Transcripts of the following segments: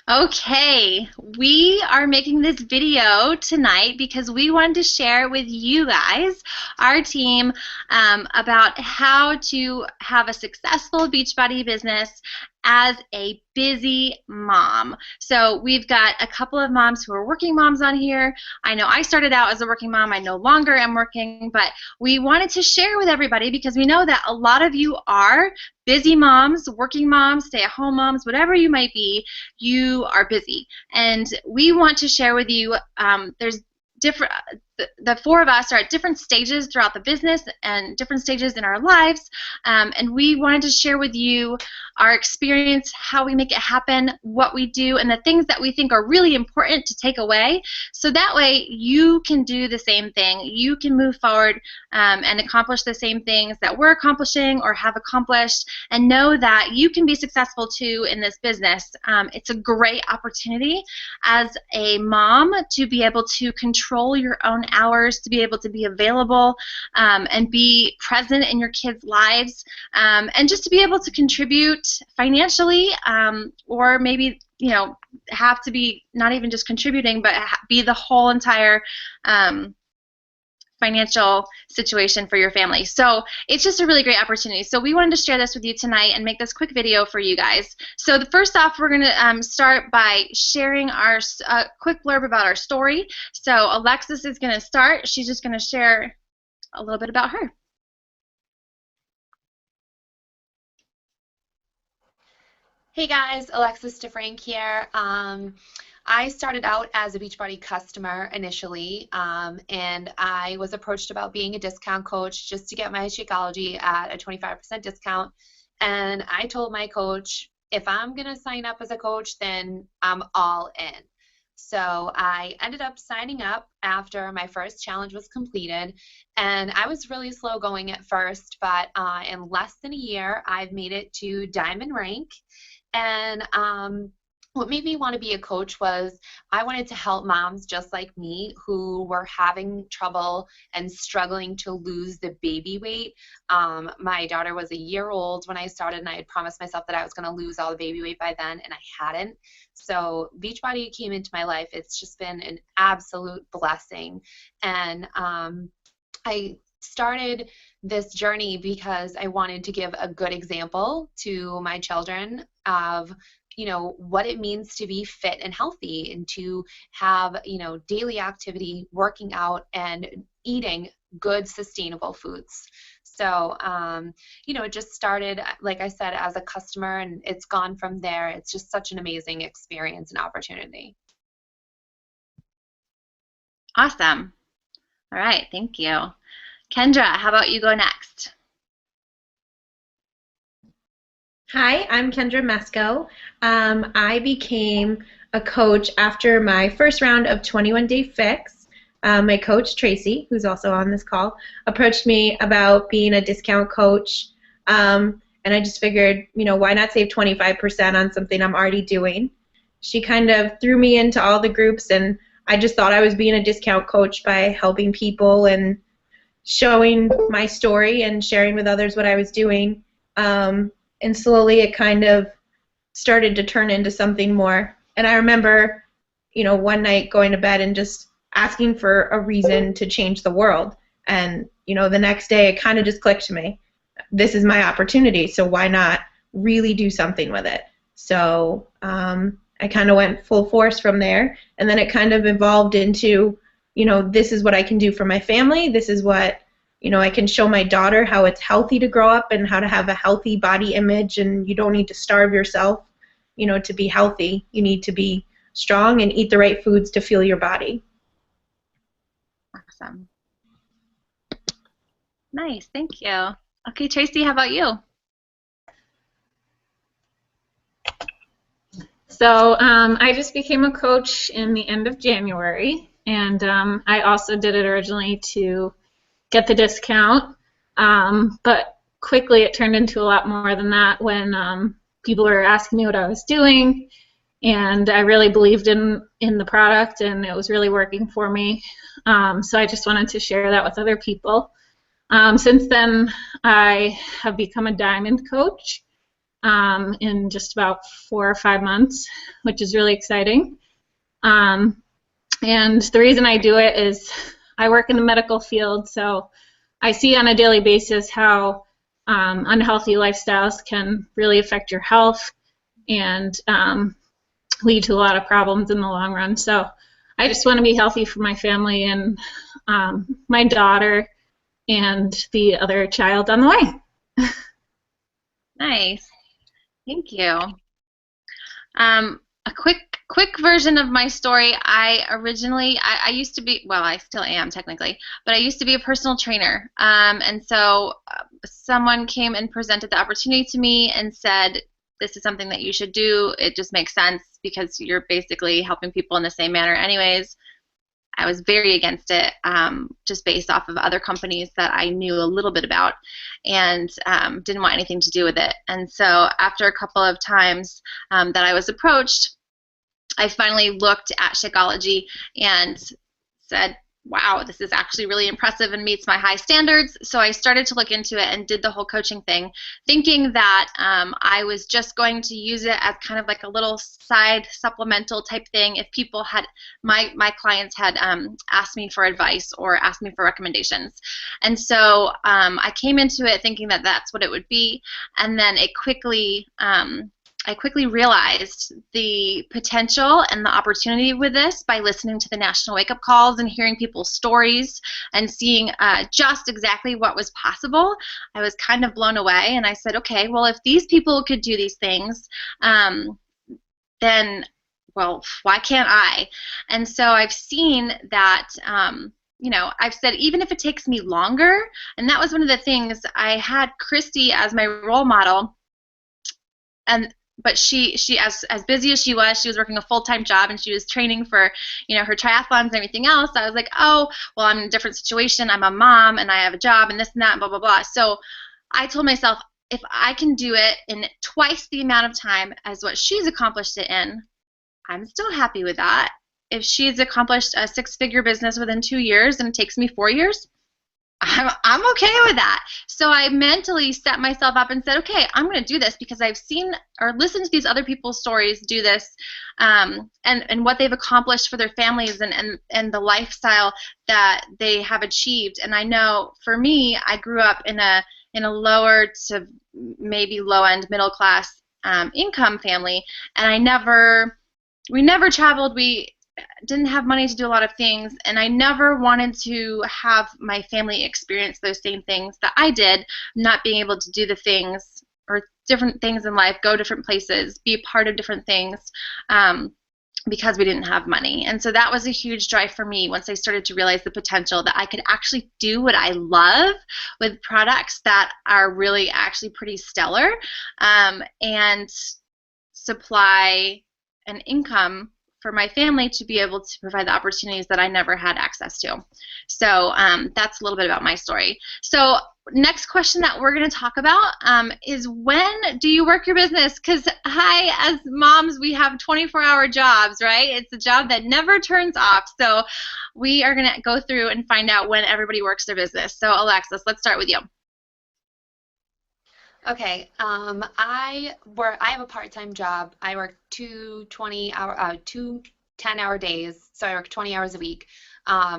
Okay, we are making this video tonight because we wanted to share with you guys, our team, about how to have a successful Beachbody business as a busy mom. So we've got a couple of moms who are working moms on here. I know I started out as a working mom. I no longer am working, but we wanted to share with everybody because we know that a lot of you are busy moms, working moms, stay-at-home moms, whatever you might be, you are busy. And we want to share with you, there's different, the four of us are at different stages throughout the business and different stages in our lives, and we wanted to share with you our experience, how we make it happen, what we do, and the things that we think are really important to take away, so that way you can do the same thing. You can move forward and accomplish the same things that we're accomplishing or have accomplished, and know that you can be successful too in this business. It's a great opportunity as a mom to be able to control your own hours, to be able to be available and be present in your kids' lives, and just to be able to contribute financially, or maybe have to be not even just contributing, but be the whole entire financial situation for your family. So it's just a really great opportunity. So we wanted to share this with you tonight and make this quick video for you guys. So first off, we're going to start by sharing our quick blurb about our story. So Alexis is going to start. She's just going to share a little bit about her. Hey guys, Alexis DeFrank here. I started out as a Beachbody customer initially, and I was approached about being a discount coach just to get my Shakeology at a 25% discount. And I told my coach, if I'm going to sign up as a coach, then I'm all in. So I ended up signing up after my first challenge was completed, and I was really slow going at first, but in less than a year, I've made it to Diamond rank. And what made me want to be a coach was I wanted to help moms just like me who were having trouble and struggling to lose the baby weight. My daughter was a year old when I started, and I had promised myself that I was going to lose all the baby weight by then, and I hadn't. So Beachbody came into my life. It's just been an absolute blessing. And I started this journey because I wanted to give a good example to my children of what it means to be fit and healthy and to have daily activity, working out, and eating good sustainable foods. So it just started, like I said, as a customer, and it's gone from there. It's just such an amazing experience and opportunity. Awesome. All right, thank you. Kendra, how about you go next? Hi, I'm Kendra Mesco. I became a coach after my first round of 21 Day Fix. My coach, Tracy, who's also on this call, approached me about being a discount coach, and I just figured, why not save 25% on something I'm already doing? She kind of threw me into all the groups, and I just thought I was being a discount coach by helping people and showing my story and sharing with others what I was doing. And slowly it kind of started to turn into something more. And I remember, one night going to bed and just asking for a reason to change the world. And, the next day it kind of just clicked to me. This is my opportunity, so why not really do something with it? So I kind of went full force from there. And then it kind of evolved into, this is what I can do for my family. This is what I can show my daughter how it's healthy to grow up and how to have a healthy body image, and you don't need to starve yourself, to be healthy. You need to be strong and eat the right foods to fuel your body. Awesome. Nice, thank you. Okay, Tracy, how about you? So I just became a coach in the end of January, and I also did it originally to get the discount, but quickly it turned into a lot more than that when people were asking me what I was doing, and I really believed in the product, and it was really working for me. So I just wanted to share that with other people. Since then, I have become a Diamond coach. in just about 4 or 5 months, which is really exciting. And the reason I do it is I work in the medical field, so I see on a daily basis how unhealthy lifestyles can really affect your health and lead to a lot of problems in the long run. So I just want to be healthy for my family and my daughter and the other child on the way. Nice. Thank you. A quick version of my story. I used to be, well, I still am technically, but I used to be a personal trainer. And so someone came and presented the opportunity to me and said, this is something that you should do. It just makes sense because you're basically helping people in the same manner anyways. I was very against it, just based off of other companies that I knew a little bit about, and didn't want anything to do with it. And so after a couple of times that I was approached, I finally looked at Shakeology and said, wow, this is actually really impressive and meets my high standards. So I started to look into it and did the whole coaching thing, thinking that I was just going to use it as kind of like a little side supplemental type thing if people had, my clients had asked me for advice or asked me for recommendations. And so I came into it thinking that that's what it would be, and then it quickly I quickly realized the potential and the opportunity with this by listening to the national wake-up calls and hearing people's stories and seeing just exactly what was possible. I was kind of blown away, and I said, okay, well, if these people could do these things, then, well, why can't I? And so I've seen that you know, I've said, even if it takes me longer, and that was one of the things, I had Christy as my role model, but she as busy as she was working a full-time job, and she was training for, you know, her triathlons and everything else. I was like, oh, well, I'm in a different situation. I'm a mom and I have a job and this and that and blah, blah, blah. So I told myself, if I can do it in twice the amount of time as what she's accomplished it in, I'm still happy with that. If she's accomplished a 6-figure business within 2 years and it takes me 4 years, I'm okay with that. So I mentally set myself up and said, okay, I'm going to do this because I've seen or listened to these other people's stories do this, and what they've accomplished for their families and the lifestyle that they have achieved. And I know for me, I grew up in a lower to maybe low-end middle-class income family, and we never traveled. We didn't have money to do a lot of things, and I never wanted to have my family experience those same things that I did, not being able to do the things or different things in life, go different places, be a part of different things, because we didn't have money. And so that was a huge drive for me once I started to realize the potential that I could actually do what I love with products that are really actually pretty stellar, and supply an income for my family to be able to provide the opportunities that I never had access to. So that's a little bit about my story. So next question that we're going to talk about is, when do you work your business? Because as moms, we have 24-hour jobs, right? It's a job that never turns off. So we are going to go through and find out when everybody works their business. So Alexis, let's start with you. Okay, I have a part-time job. I work two 10-hour days, so I work 20 hours a week.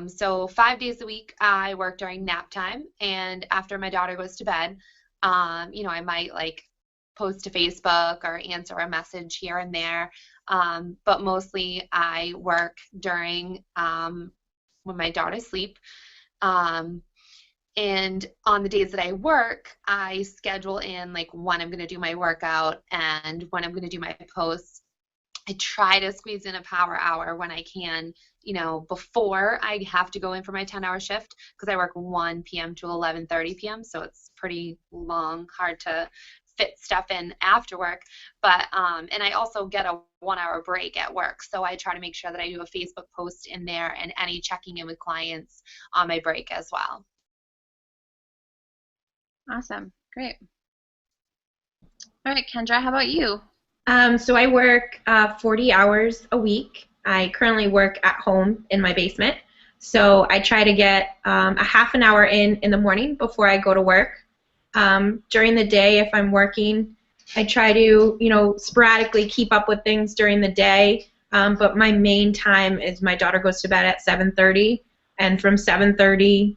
So 5 days a week I work during nap time, and after my daughter goes to bed, you know, I might like post to Facebook or answer a message here and there, but mostly I work during when my daughter's asleep. And on the days that I work, I schedule in like when I'm going to do my workout and when I'm going to do my posts. I try to squeeze in a power hour when I can, you know, before I have to go in for my 10-hour shift, because I work 1 p.m. to 11:30 p.m., so it's pretty long, hard to fit stuff in after work. But and I also get a 1-hour break at work, so I try to make sure that I do a Facebook post in there and any checking in with clients on my break as well. Awesome. Great. All right, Kendra, how about you? So I work 40 hours a week. I currently work at home in my basement. So I try to get a half an hour in the morning before I go to work. During the day, if I'm working, I try to, sporadically keep up with things during the day, but my main time is my daughter goes to bed at 7:30, and from 7:30,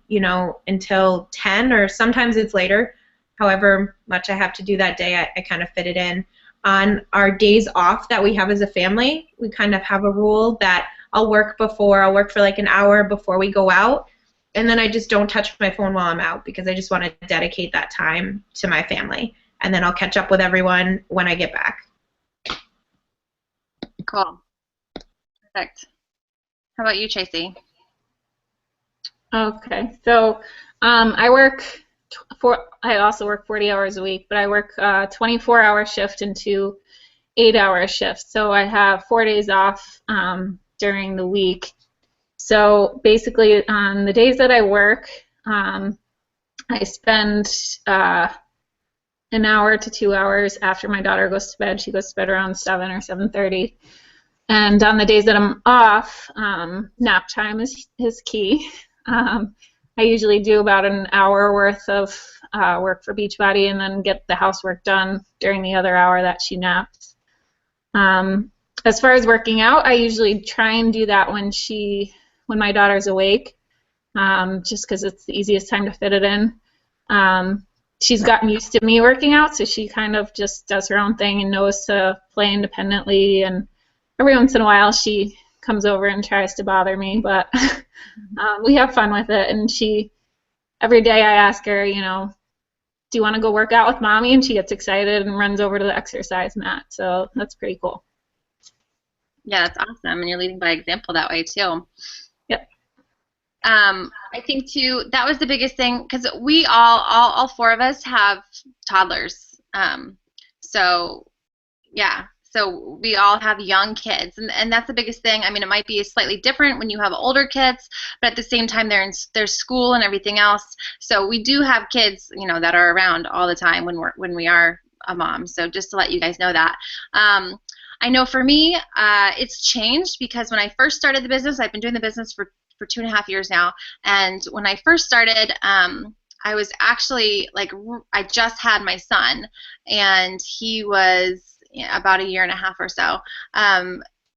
until 10, or sometimes it's later. However much I have to do that day, I kind of fit it in. On our days off that we have as a family, we kind of have a rule that I'll work for like an hour before we go out, and then I just don't touch my phone while I'm out because I just want to dedicate that time to my family. And then I'll catch up with everyone when I get back. Cool. Perfect. How about you, Tracy? Okay, so I also work 40 hours a week, but I work 24-hour shift into 8-hour shifts. So I have 4 days off during the week. So basically, on the days that I work, I spend an hour to 2 hours after my daughter goes to bed. She goes to bed around 7 or 7:30. And on the days that I'm off, nap time is key. I usually do about an hour worth of work for Beachbody and then get the housework done during the other hour that she naps. As far as working out, I usually try and do that when my daughter's awake, just because it's the easiest time to fit it in. She's gotten used to me working out, so she kind of just does her own thing and knows to play independently. And every once in a while, she comes over and tries to bother me, but we have fun with it. And every day I ask her, do you want to go work out with mommy? And she gets excited and runs over to the exercise mat. So that's pretty cool. Yeah, that's awesome. And you're leading by example that way, too. Yep. I think, too, that was the biggest thing, because we all four of us have toddlers. So we all have young kids, and that's the biggest thing. I mean, it might be slightly different when you have older kids, but at the same time, there's school and everything else. So we do have kids, that are around all the time when we are a mom. So just to let you guys know that. I know for me, it's changed, because when I first started the business, I've been doing the business for 2.5 years now, and when I first started, I was actually I just had my son, and he was about 1.5 years or so.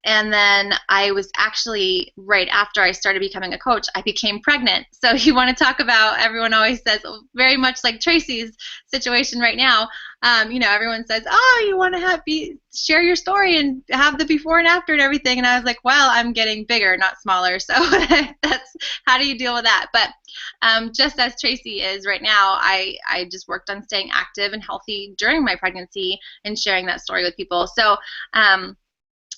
And then I was actually, right after I started becoming a coach, I became pregnant. So you want to talk about, everyone always says, very much like Tracy's situation right now, everyone says, oh, you want to share your story and have the before and after and everything. And I was like, well, I'm getting bigger, not smaller. So that's, how do you deal with that? But just as Tracy is right now, I just worked on staying active and healthy during my pregnancy and sharing that story with people. So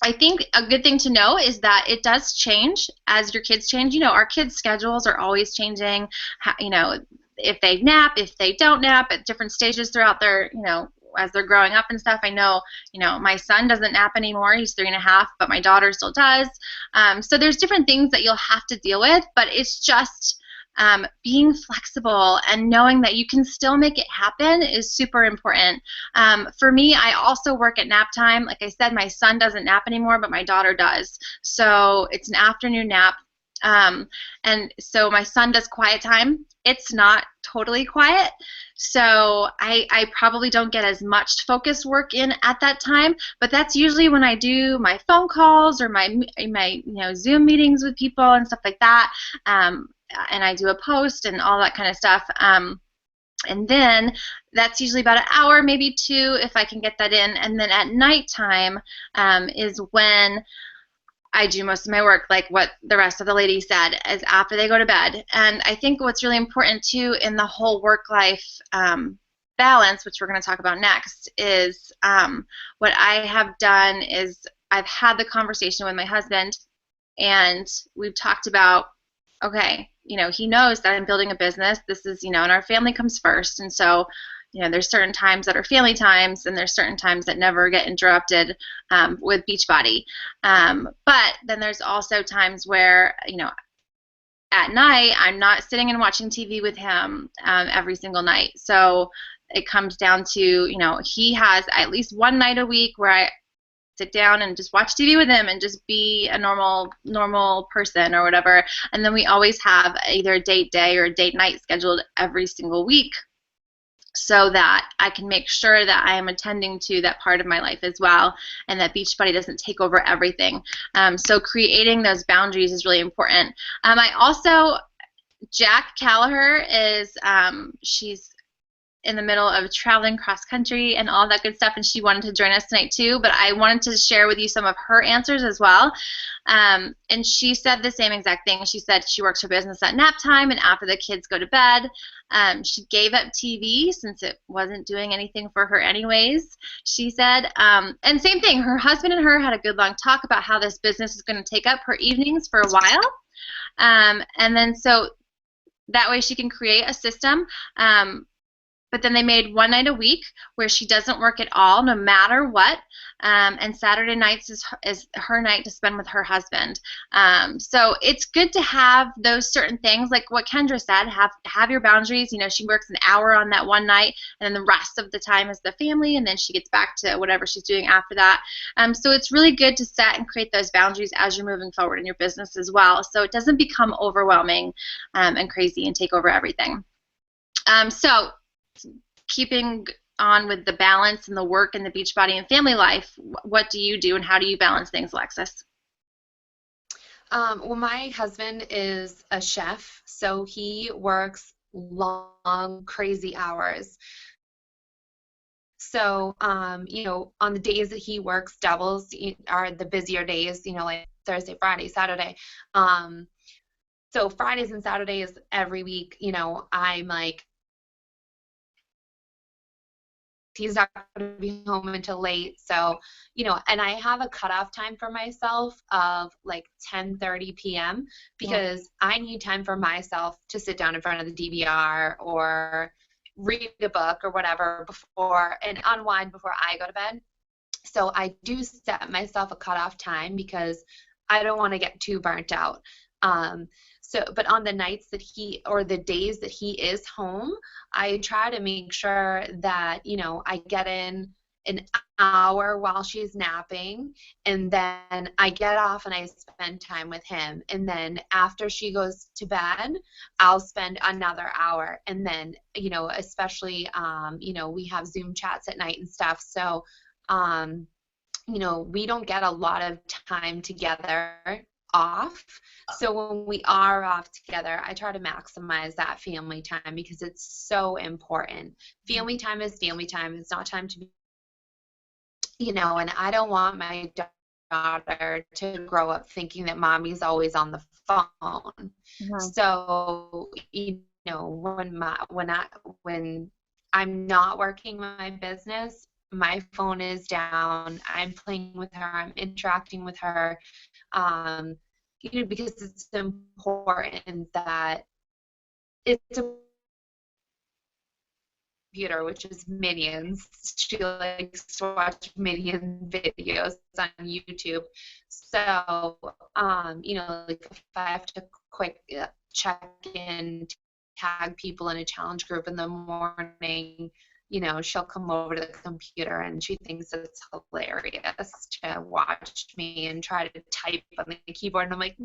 I think a good thing to know is that it does change as your kids change. Our kids' schedules are always changing. If they nap, if they don't nap at different stages throughout their, as they're growing up and stuff. I know, my son doesn't nap anymore. He's 3.5, but my daughter still does. So there's different things that you'll have to deal with, but it's just being flexible and knowing that you can still make it happen is super important. For me, I also work at nap time. Like I said, my son doesn't nap anymore, but my daughter does. So it's an afternoon nap. And so my son does quiet time. It's not totally quiet. So I probably don't get as much focused work in at that time, but that's usually when I do my phone calls or my Zoom meetings with people and stuff like that. And I do a post and all that kind of stuff. And then that's usually about an hour, maybe 2, if I can get that in. And then at nighttime is when I do most of my work, like what the rest of the ladies said, is after they go to bed. And I think what's really important, too, in the whole work-life balance, which we're going to talk about next, is what I have done is I've had the conversation with my husband, and we've talked about, okay, he knows that I'm building a business. This is, and our family comes first. And so, there's certain times that are family times, and there's certain times that never get interrupted with Beachbody. But then there's also times where, at night, I'm not sitting and watching TV with him every single night. So it comes down to, he has at least one night a week where I sit down and just watch TV with him and just be a normal person or whatever. And then we always have either a date day or a date night scheduled every single week. so that I can make sure that I am attending to that part of my life as well, and that Beachbody doesn't take over everything. So creating those boundaries is really important. I also, Jack Callagher is, she's in the middle of traveling cross country and all that good stuff, and she wanted to join us tonight too, but I wanted to share with you some of her answers as well. And she said the same exact thing. She said she works her business at nap time and after the kids go to bed. She gave up TV since it wasn't doing anything for her anyways, she said. And same thing, her husband and her had a good long talk about how this business is going to take up her evenings for a while. And then so that way she can create a system. But then they made one night a week where she doesn't work at all, no matter what. And Saturday nights is her night to spend with her husband. So it's good to have those certain things, like what Kendra said. Have your boundaries. You know, she works an hour on that one night, and then the rest of the time is the family, and then she gets back to whatever she's doing after that. So it's really good to set and create those boundaries as you're moving forward in your business as well, so it doesn't become overwhelming and crazy and take over everything. So keeping on with the balance and the work and the Beachbody and family life, what do you do and how do you balance things, Alexis? Well, my husband is a chef, so he works long, crazy hours. So, you know, on the days that he works doubles are the busier days, you know, like Thursday, Friday, Saturday. So Fridays and Saturdays every week, you know, I'm like, he's not going to be home until late. So, you know, and I have a cutoff time for myself of like 10:30 p.m. because I need time for myself to sit down in front of the DVR or read a book or whatever before and unwind before I go to bed. So I do set myself a cutoff time because I don't want to get too burnt out. But on the nights that or the days that he is home, I try to make sure that, you know, I get in an hour while she's napping, and then I get off and I spend time with him. And then after she goes to bed, I'll spend another hour. And then, you know, especially, you know, we have Zoom chats at night and stuff. So, you know, we don't get a lot of time together off. So when we are off together, I try to maximize that family time because it's so important. Family time is family time. It's not time to be, you know, and I don't want my daughter to grow up thinking that mommy's always on the phone. Mm-hmm. So, you know, when I'm not working my business, my phone is down. I'm playing with her. I'm interacting with her. You know, because it's important that it's a computer, which is Minions. She likes to watch Minion videos on YouTube. So, you know, like if I have to quick check in, tag people in a challenge group in the morning, you know, she'll come over to the computer and she thinks it's hilarious to watch me and try to type on the keyboard. And I'm like,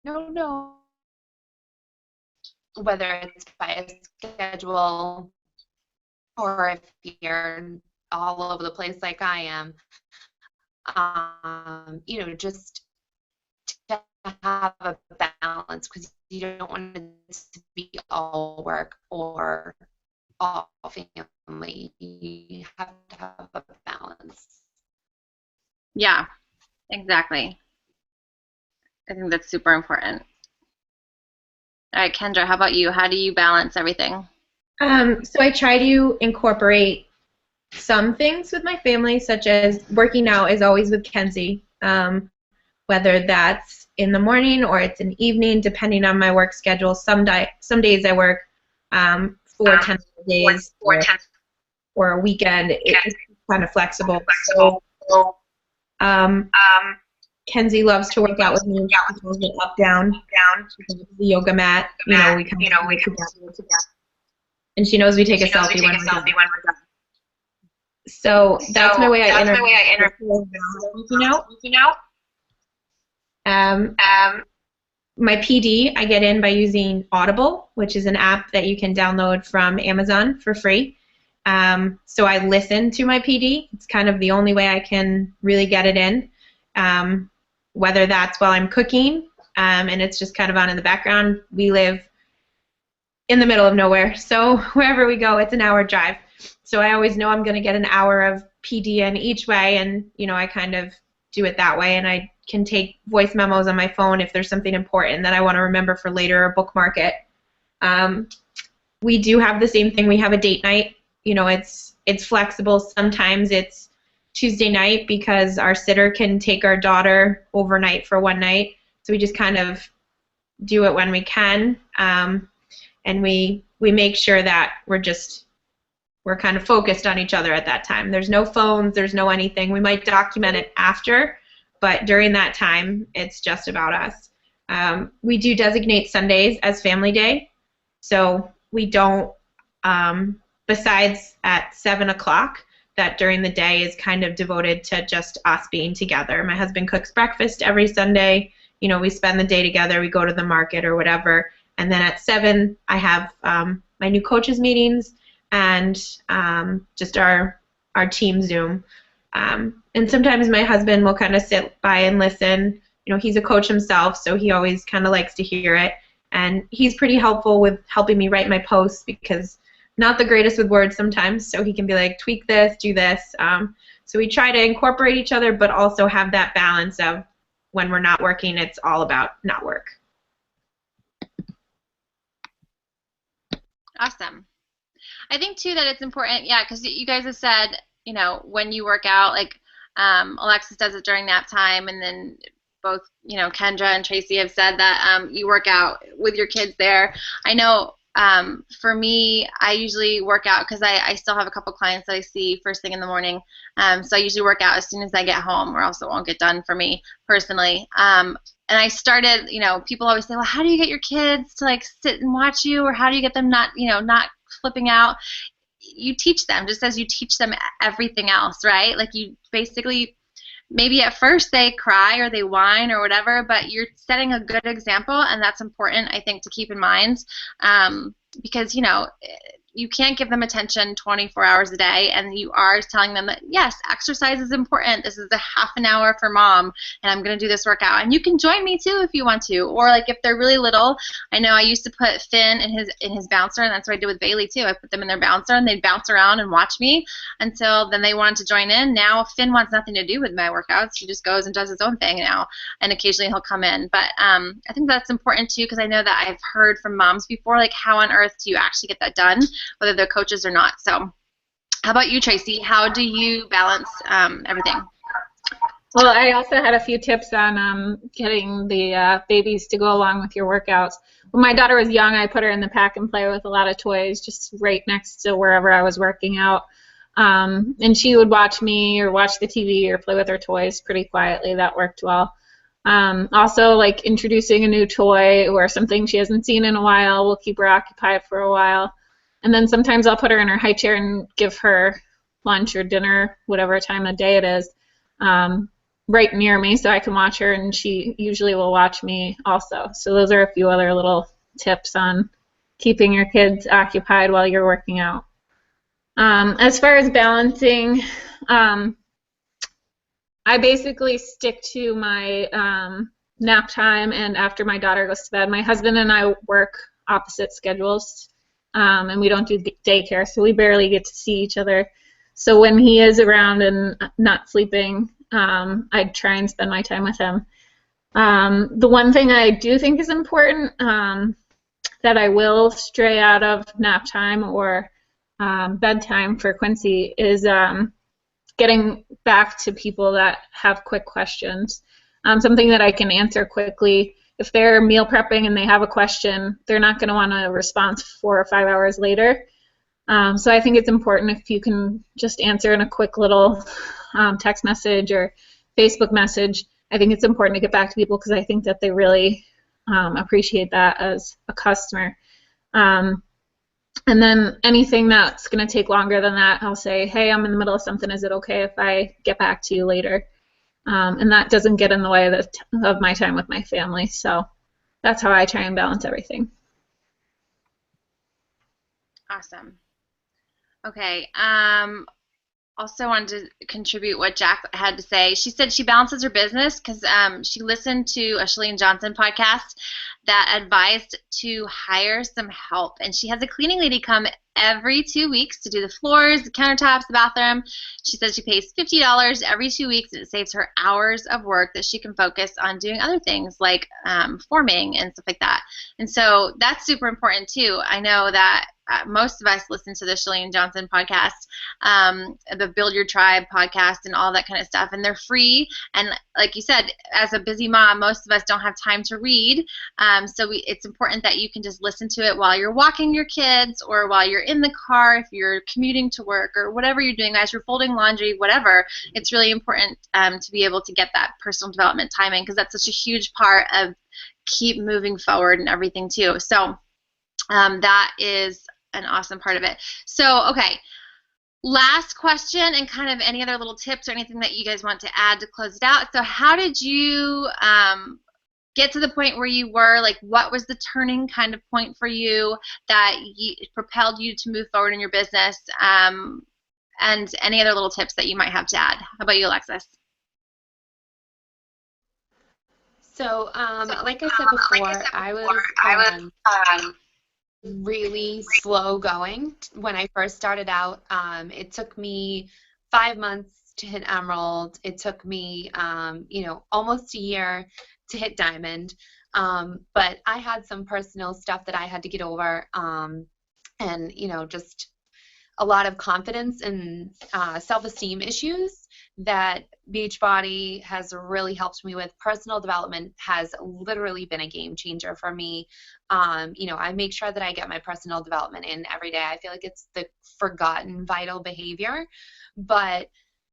no. Whether it's by a schedule or if you're all over the place like I am, you know, just to have a balance because you don't want it to be all work or all family. You have to have a balance. Yeah, exactly. I think that's super important. All right, Kendra, how about you? How do you balance everything? So I try to incorporate some things with my family, such as working out is always with Kenzie, whether that's in the morning or it's in the evening, depending on my work schedule. Some days I work 4 10 days or a weekend. It's kind of flexible. So, Kenzie loves to work out with me. She calls it up, down. She does the yoga mat. You know, we come together. And she knows we take a selfie when we're done. So that's my way I interact with working out. My PD I get in by using Audible, which is an app that you can download from Amazon for free. So I listen to my PD. It's kind of the only way I can really get it in, whether that's while I'm cooking, and it's just kind of on in the background. We live in the middle of nowhere, so wherever we go, it's an hour drive. So I always know I'm going to get an hour of PD in each way, and I kind of do it that way, and I can take voice memos on my phone if there's something important that I want to remember for later or bookmark it. We do have the same thing. We have a date night. It's flexible. Sometimes it's Tuesday night because our sitter can take our daughter overnight for one night. So we just kind of do it when we can, and we make sure that we're kind of focused on each other at that time. There's no phones. There's no anything. We might document it after, but during that time, it's just about us. We do designate Sundays as family day, so we don't. Besides at 7 o'clock, that during the day is kind of devoted to just us being together. My husband cooks breakfast every Sunday. We spend the day together. We go to the market or whatever. And then at 7, I have my new coaches meetings and just our team Zoom. And sometimes my husband will kind of sit by and listen. He's a coach himself, so he always kind of likes to hear it. And he's pretty helpful with helping me write my posts because not the greatest with words sometimes, so he can be like, tweak this, do this. So we try to incorporate each other, but also have that balance of when we're not working, it's all about not work. Awesome. I think, too, that it's important, because you guys have said, when you work out, like Alexis does it during nap time, and then both, Kendra and Tracy have said that you work out with your kids there. I know for me, I usually work out because I still have a couple clients that I see first thing in the morning. So I usually work out as soon as I get home, or else it won't get done for me personally. And I started, people always say, well, how do you get your kids to sit and watch you, or how do you get them not flipping out? You teach them just as you teach them everything else, right? You basically, maybe at first they cry or they whine or whatever, but you're setting a good example, and that's important, I think, to keep in mind, because you can't give them attention 24 hours a day, and you are telling them that, yes, exercise is important. This is a half an hour for mom, and I'm going to do this workout. And you can join me, too, if you want to. Or, if they're really little, I know I used to put Finn in his bouncer, and that's what I did with Bailey, too. I put them in their bouncer, and they'd bounce around and watch me until then they wanted to join in. Now Finn wants nothing to do with my workouts. He just goes and does his own thing now, and occasionally he'll come in. But I think that's important, too, because I know that I've heard from moms before, how on earth do you actually get that done, whether they're coaches or not. So how about you, Tracy? How do you balance everything? Well, I also had a few tips on getting the babies to go along with your workouts. When my daughter was young, I put her in the pack and play with a lot of toys just right next to wherever I was working out. And she would watch me or watch the TV or play with her toys pretty quietly. That worked well. Also, introducing a new toy or something she hasn't seen in a while will keep her occupied for a while. And then sometimes I'll put her in her high chair and give her lunch or dinner, whatever time of day it is, right near me so I can watch her, and she usually will watch me also. So those are a few other little tips on keeping your kids occupied while you're working out. As far as balancing, I basically stick to my nap time and after my daughter goes to bed. My husband and I work opposite schedules. And we don't do daycare, so we barely get to see each other. So when he is around and not sleeping, I try and spend my time with him. The one thing I do think is important that I will stray out of nap time or bedtime for Quincy is getting back to people that have quick questions. Something that I can answer quickly. If they're meal prepping and they have a question, they're not going to want a response 4 or 5 hours later. So I think it's important if you can just answer in a quick little text message or Facebook message. I think it's important to get back to people because I think that they really appreciate that as a customer. And then anything that's going to take longer than that, I'll say, hey, I'm in the middle of something. Is it okay if I get back to you later? And that doesn't get in the way of my time with my family. So that's how I try and balance everything. Awesome. Okay. Also wanted to contribute what Jack had to say. She said she balances her business because she listened to a Shalene Johnson podcast that advised to hire some help. And she has a cleaning lady come every 2 weeks to do the floors, the countertops, the bathroom. She says she pays $50 every 2 weeks, and it saves her hours of work that she can focus on doing other things like forming and stuff like that. And so that's super important too. I know that most of us listen to the Shalene Johnson podcast, the Build Your Tribe podcast, and all that kind of stuff. And they're free. And like you said, as a busy mom, most of us don't have time to read. So it's important that you can just listen to it while you're walking your kids, or while you're in the car, if you're commuting to work, or whatever you're doing, as you're folding laundry, whatever. It's really important to be able to get that personal development time in, because that's such a huge part of keep moving forward and everything too. So that is an awesome part of it. So, okay. Last question, and kind of any other little tips or anything that you guys want to add to close it out. So how did you get to the point where you were? Like, what was the turning kind of point for you that propelled you to move forward in your business? And any other little tips that you might have to add. How about you, Alexis? So, like I said before, I was really slow going when I first started out. It took me 5 months to hit Emerald. It took me, almost a year to hit Diamond. But I had some personal stuff that I had to get over, and, just a lot of confidence and self-esteem issues that Beachbody has really helped me with. Personal development has literally been a game changer for me. I make sure that I get my personal development in every day. I feel like it's the forgotten vital behavior, but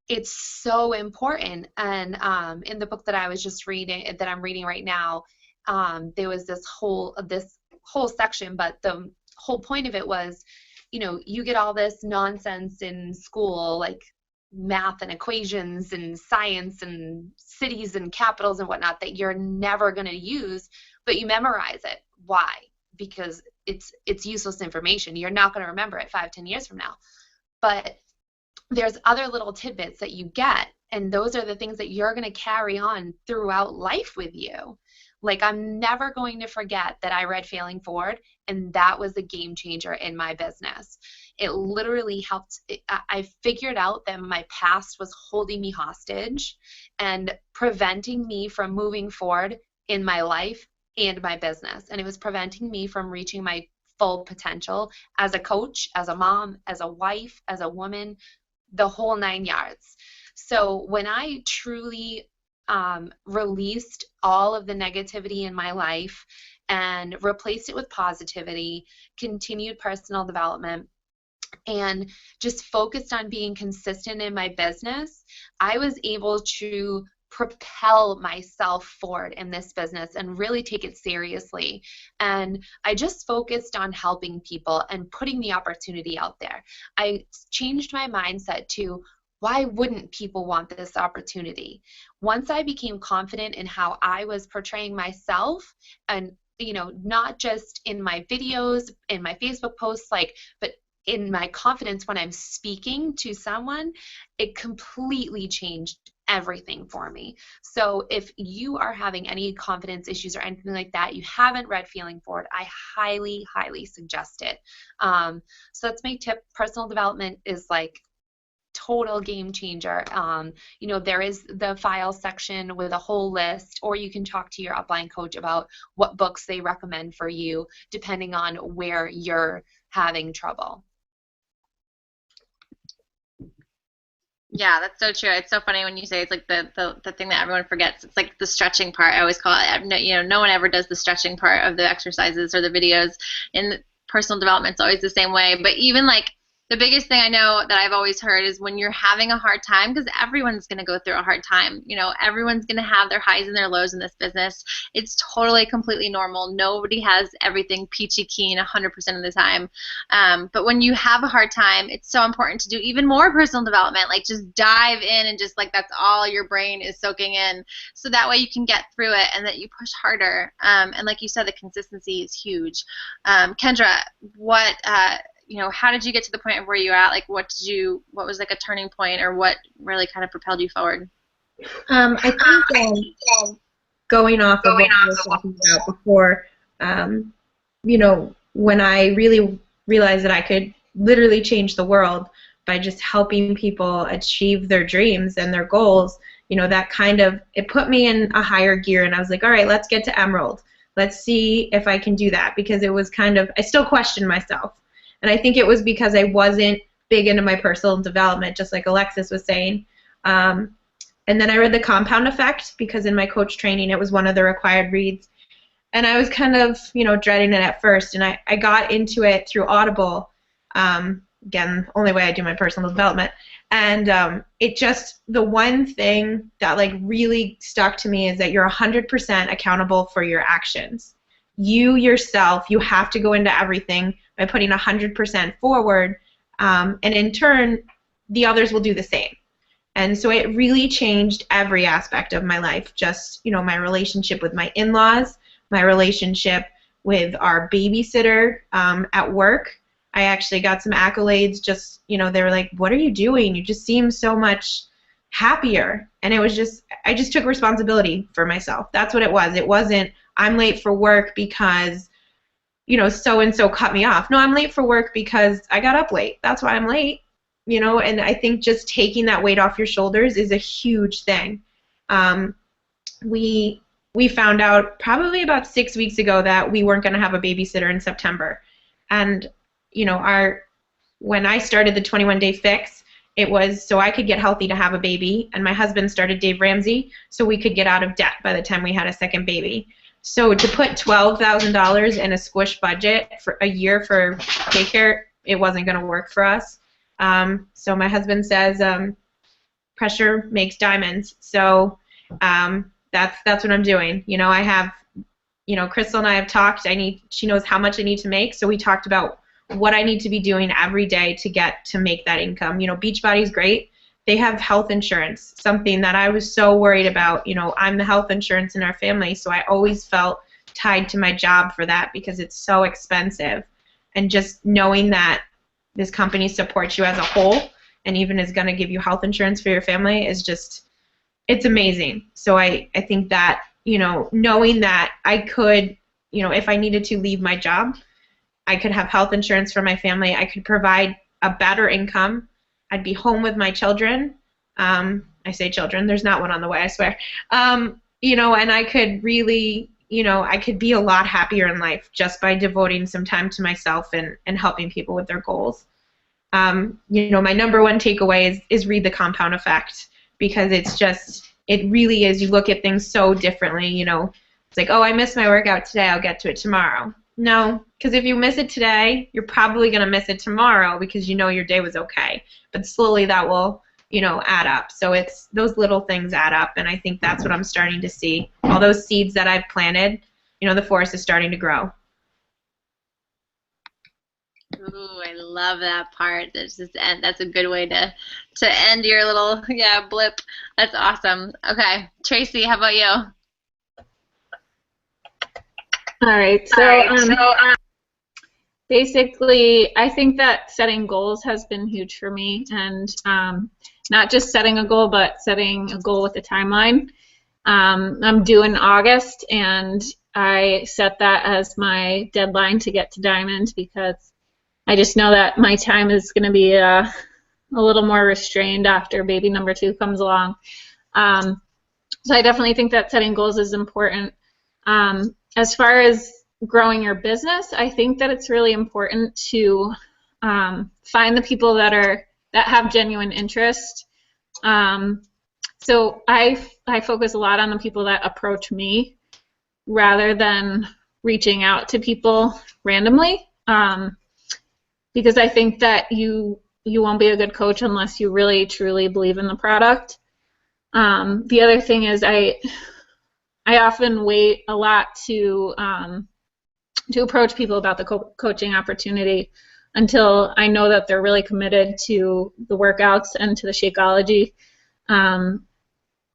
it's so important. And in the book that I was just reading, that I'm reading right now, there was this whole section, but the whole point of it was, you get all this nonsense in school, like math and equations and science and cities and capitals and whatnot, that you're never going to use, but you memorize it. Why? Because it's useless information. You're not going to remember it 5-10 years from now. But there's other little tidbits that you get, and those are the things that you're going to carry on throughout life with you. Like, I'm never going to forget that I read Failing Forward, and that was a game changer in my business. It literally helped. I figured out that my past was holding me hostage and preventing me from moving forward in my life and my business. And it was preventing me from reaching my full potential as a coach, as a mom, as a wife, as a woman, the whole 9 yards. So when I truly released all of the negativity in my life and replaced it with positivity, continued personal development, and just focused on being consistent in my business, I was able to propel myself forward in this business and really take it seriously. And I just focused on helping people and putting the opportunity out there. I changed my mindset to, why wouldn't people want this opportunity? Once I became confident in how I was portraying myself, and not just in my videos, in my Facebook posts, but in my confidence when I'm speaking to someone, it completely changed everything for me. So if you are having any confidence issues or anything like that, you haven't read Failing Forward, I highly, highly suggest it. So that's my tip. Personal development is like total game changer. There is the file section with a whole list, or you can talk to your upline coach about what books they recommend for you, depending on where you're having trouble. Yeah, that's so true. It's so funny when you say it's like the thing that everyone forgets. It's like the stretching part. I always call it. No one ever does the stretching part of the exercises or the videos. In personal development, it's always the same way. But even like the biggest thing I know that I've always heard is when you're having a hard time, because everyone's going to go through a hard time. Everyone's going to have their highs and their lows in this business. It's totally, completely normal. Nobody has everything peachy keen 100% of the time. But when you have a hard time, it's so important to do even more personal development. Like, just dive in and just like that's all your brain is soaking in. So that way you can get through it and that you push harder. And like you said, the consistency is huge. Kendra, what how did you get to the point of where you're at? Like, what was like a turning point, or what really kind of propelled you forward? I think going off of what I was talking about before, when I really realized that I could literally change the world by just helping people achieve their dreams and their goals, that it put me in a higher gear, and I was like, all right, let's get to Emerald. Let's see if I can do that, because it was I still questioned myself. And I think it was because I wasn't big into my personal development, just like Alexis was saying. And then I read The Compound Effect, because in my coach training it was one of the required reads. And I was kind of, dreading it at first. And I got into it through Audible. Again, only way I do my personal development. And the one thing that really stuck to me is that you're 100% accountable for your actions. You yourself, you have to go into everything by putting 100% forward. And in turn, the others will do the same. And so it really changed every aspect of my life. Just, my relationship with my in-laws, my relationship with our babysitter at work. I actually got some accolades. Just, they were like, what are you doing? You just seem so much happier. And it was I just took responsibility for myself. That's what it was. It wasn't, I'm late for work because, so-and-so cut me off. No, I'm late for work because I got up late. That's why I'm late. And I think just taking that weight off your shoulders is a huge thing. We found out probably about 6 weeks ago that we weren't going to have a babysitter in September. And, when I started the 21-day fix, it was so I could get healthy to have a baby, and my husband started Dave Ramsey so we could get out of debt by the time we had a second baby. So to put $12,000 in a squish budget for a year for daycare, it wasn't going to work for us. So my husband says pressure makes diamonds. So that's what I'm doing. I have, Crystal and I have talked. She knows how much I need to make. So we talked about what I need to be doing every day to make that income. Beachbody is great. They have health insurance, something that I was so worried about. I'm the health insurance in our family, so I always felt tied to my job for that because it's so expensive. And just knowing that this company supports you as a whole and even is going to give you health insurance for your family is it's amazing. So I think that, knowing that I could, if I needed to leave my job, I could have health insurance for my family. I could provide a better income. I'd be home with my children. I say children. There's not one on the way, I swear. And I could really, I could be a lot happier in life just by devoting some time to myself and helping people with their goals. My number one takeaway is read The Compound Effect, because it really is, you look at things so differently. It's like, oh, I missed my workout today, I'll get to it tomorrow. No, because if you miss it today, you're probably going to miss it tomorrow because your day was okay. But slowly that will, add up. So it's those little things add up, and I think that's what I'm starting to see. All those seeds that I've planted, the forest is starting to grow. Ooh, I love that part. That's a good way to end your little blip. That's awesome. Okay, Tracy, how about you? All right. So basically, I think that setting goals has been huge for me, and not just setting a goal, but setting a goal with a timeline. I'm due in August, and I set that as my deadline to get to Diamond because I just know that my time is going to be a little more restrained after baby number 2 comes along. So I definitely think that setting goals is important. As far as growing your business, I think that it's really important to find the people that have genuine interest. So I focus a lot on the people that approach me rather than reaching out to people randomly, because I think that you won't be a good coach unless you really truly believe in the product. The other thing is I often wait a lot to approach people about the coaching opportunity until I know that they're really committed to the workouts and to the Shakeology,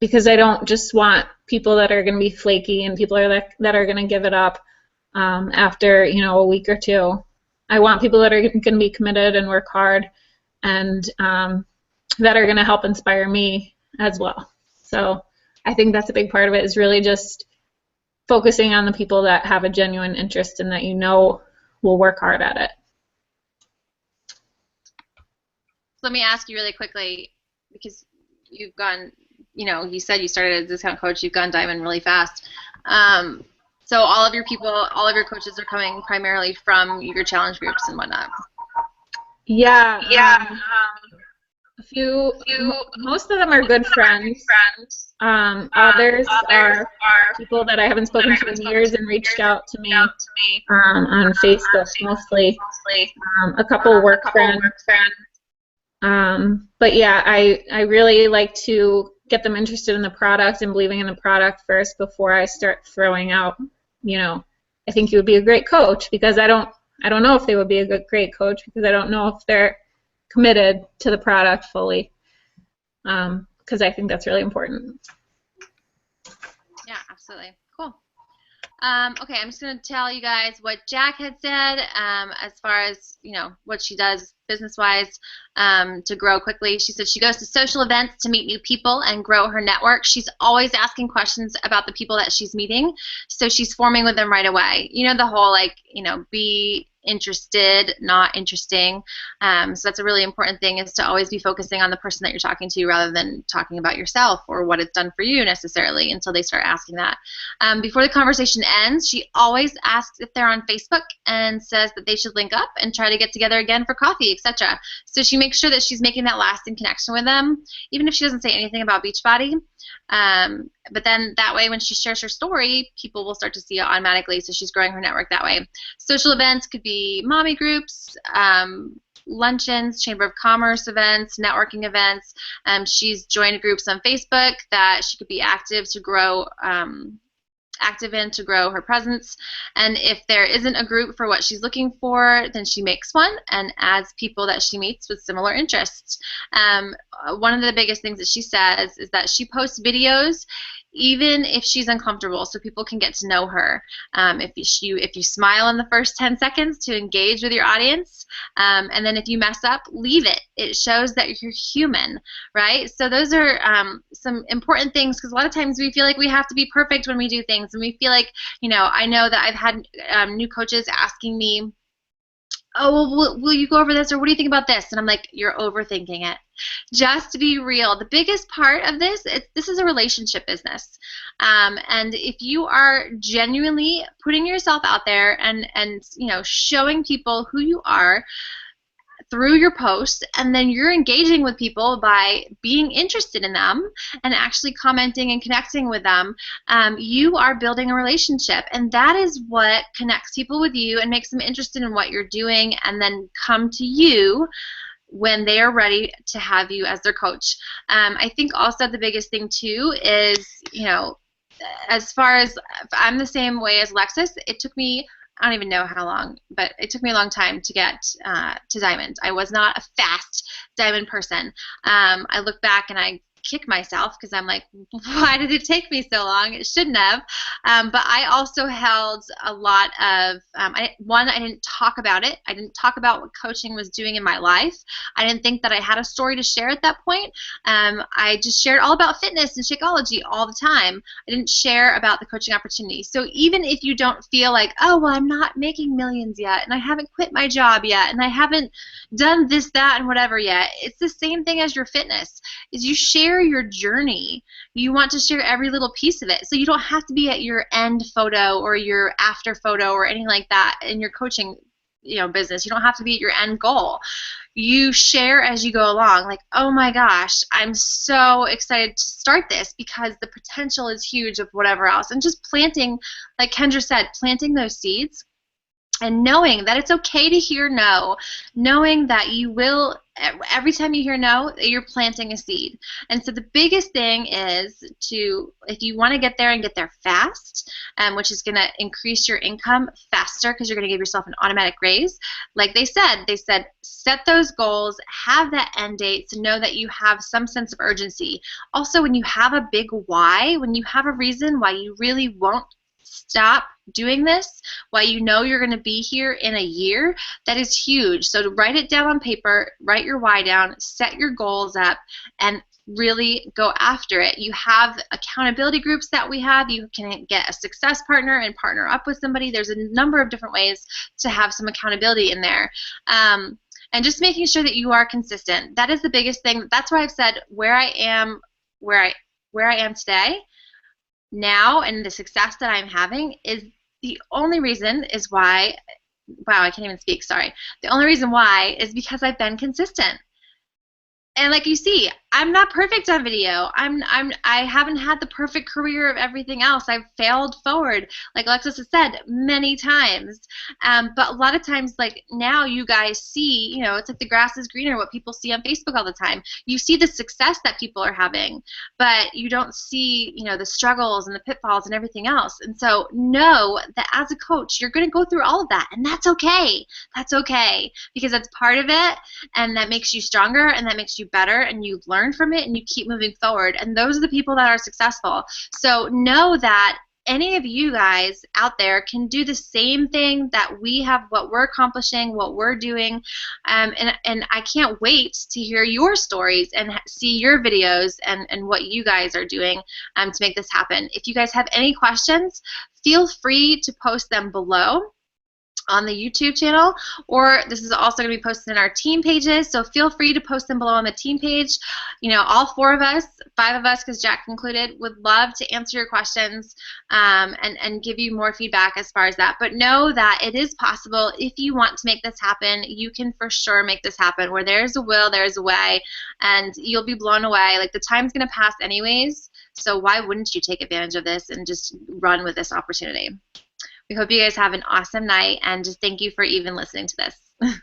because I don't just want people that are going to be flaky and people that are going to give it up after a week or two. I want people that are going to be committed and work hard, and that are going to help inspire me as well. So I think that's a big part of it, is really just focusing on the people that have a genuine interest and that you know will work hard at it. Let me ask you really quickly, because you've gone, you said you started as a discount coach, you've gone diamond really fast. So all of your people, all of your coaches are coming primarily from your challenge groups and whatnot. Yeah. Most of them are good friends. Others are people that I haven't spoken to in years and reached out to me on Facebook mostly. A couple work friends. But yeah, I really like to get them interested in the product and believing in the product first before I start throwing out, I think you would be a great coach, because I don't know if they would be a great coach, because I don't know if they're committed to the product fully, because I think that's really important. Yeah, absolutely. Cool. Okay, I'm just going to tell you guys what Jack had said as far as, what she does business-wise to grow quickly. She said she goes to social events to meet new people and grow her network. She's always asking questions about the people that she's meeting, so she's forming with them right away. The whole, be interested, not interesting. So that's a really important thing, is to always be focusing on the person that you're talking to rather than talking about yourself or what it's done for you necessarily until they start asking that. Before the conversation ends, she always asks if they're on Facebook and says that they should link up and try to get together again for coffee, etc. So she makes sure that she's making that lasting connection with them, even if she doesn't say anything about Beachbody. But then that way, when she shares her story, people will start to see it automatically, so she's growing her network that way. Social events could be mommy groups, luncheons, Chamber of Commerce events, networking events. She's joined groups on Facebook that she could be active in to grow her presence. And if there isn't a group for what she's looking for, then she makes one and adds people that she meets with similar interests. One of the biggest things that she says is that she posts videos even if she's uncomfortable, so people can get to know her. If you smile in the first 10 seconds to engage with your audience, and then if you mess up, leave it. It shows that you're human, right? So those are some important things, because a lot of times we feel like we have to be perfect when we do things, and we feel like, I know that I've had new coaches asking me, oh, well, will you go over this, or what do you think about this? And I'm like, you're overthinking it. Just to be real, the biggest part of this is a relationship business. And if you are genuinely putting yourself out there and showing people who you are through your posts, and then you're engaging with people by being interested in them and actually commenting and connecting with them, you are building a relationship, and that is what connects people with you and makes them interested in what you're doing, and then come to you when they are ready to have you as their coach. I think also the biggest thing too is, as far as, I'm the same way as Alexis, it took me, I don't even know how long, but it took me a long time to get to diamond. I was not a fast diamond person. I look back and I kick myself because I'm like, why did it take me so long? It shouldn't have. But I also held a lot of, I didn't talk about it. I didn't talk about what coaching was doing in my life. I didn't think that I had a story to share at that point. I just shared all about fitness and Shakeology all the time. I didn't share about the coaching opportunity. So even if you don't feel like, oh, well, I'm not making millions yet, and I haven't quit my job yet, and I haven't done this, that, and whatever yet, it's the same thing as your fitness, is you share your journey. You want to share every little piece of it. So you don't have to be at your end photo or your after photo or anything like that in your coaching business. You don't have to be at your end goal. You share as you go along, like, oh my gosh, I'm so excited to start this because the potential is huge of whatever else. And just planting, like Kendra said, planting those seeds and knowing that it's okay to hear no, knowing that you will, every time you hear no, you're planting a seed. And so the biggest thing is if you want to get there and get there fast, which is going to increase your income faster because you're going to give yourself an automatic raise, like they said set those goals, have that end date, so know that you have some sense of urgency. Also, when you have a big why, when you have a reason why you really won't stop doing this, why you know you're going to be here in a year, that is huge. So to write it down on paper, write your why down, set your goals up, and really go after it. You have accountability groups that we have. You can get a success partner and partner up with somebody. There's a number of different ways to have some accountability in there. And just making sure that you are consistent. That is the biggest thing. That's why I've said where I am today now, and the success that I'm having is the only reason is why, wow, I can't even speak, sorry. The only reason why is because I've been consistent. And like you see, I'm not perfect on video. I haven't had the perfect career of everything else. I've failed forward, like Alexis has said many times. But a lot of times, like now, you guys see, you know, it's like the grass is greener. What people see on Facebook all the time. You see the success that people are having, but you don't see, you know, the struggles and the pitfalls and everything else. And so know that as a coach, you're going to go through all of that, and that's okay. That's okay, because that's part of it, and that makes you stronger, and that makes you better, and you learn from it, and you keep moving forward. And those are the people that are successful. So know that any of you guys out there can do the same thing that we have, what we're accomplishing, what we're doing, and I can't wait to hear your stories and see your videos and what you guys are doing to make this happen. If you guys have any questions, feel free to post them below on the YouTube channel, or this is also going to be posted in our team pages, so feel free to post them below on the team page. You know, all 4 of us, 5 of us, because Jack included, would love to answer your questions and give you more feedback as far as that. But know that it is possible. If you want to make this happen, you can for sure make this happen. Where there's a will, there's a way, and you'll be blown away. Like, the time's going to pass anyways, so why wouldn't you take advantage of this and just run with this opportunity? We hope you guys have an awesome night, and just thank you for even listening to this.